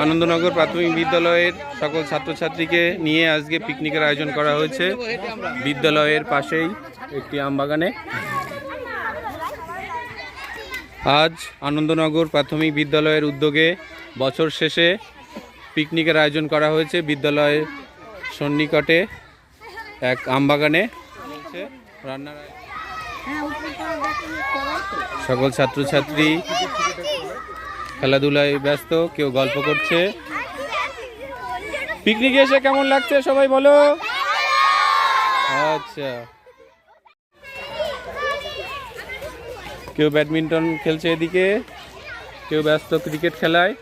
আনন্দনগর প্রাথমিক বিদ্যালয়ের সকল ছাত্রছাত্রীকে নিয়ে আজকে পিকনিকের আয়োজন করা হয়েছে বিদ্যালয়ের পাশেই একটি আমবাগানে। আজ আনন্দনগর প্রাথমিক বিদ্যালয়ের উদ্যোগে বছর শেষে পিকনিকের আয়োজন করা হয়েছে বিদ্যালয়ের সন্নিকটে এক আমবাগানে। রান্নার সকল ছাত্রছাত্রী খেলাধুলায় ব্যস্ত, কেউ গল্প করছে। পিকনিকে এসে কেমন লাগছে সবাই বলো। আচ্ছা, কেউ ব্যাডমিন্টন খেলছে, এদিকে কেউ ব্যস্ত ক্রিকেট খেলায়।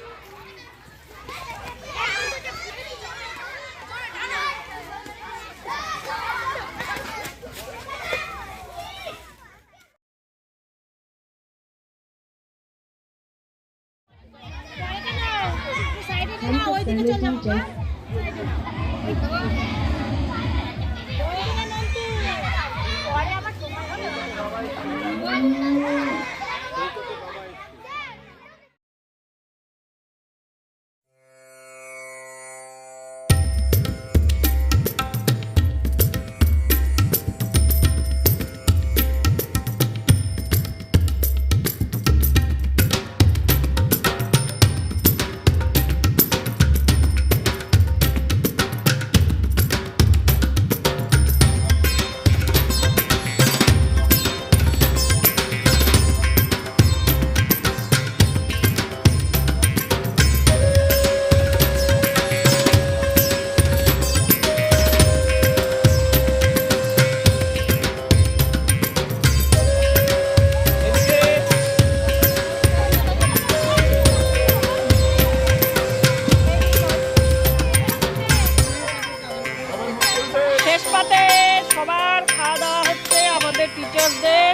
সবার খাওয়া দাওয়া হচ্ছে, আমাদের টিচারদের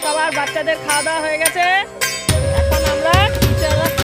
সবার বাচ্চাদের খাওয়া দাওয়া হয়ে গেছে। এখন আমরা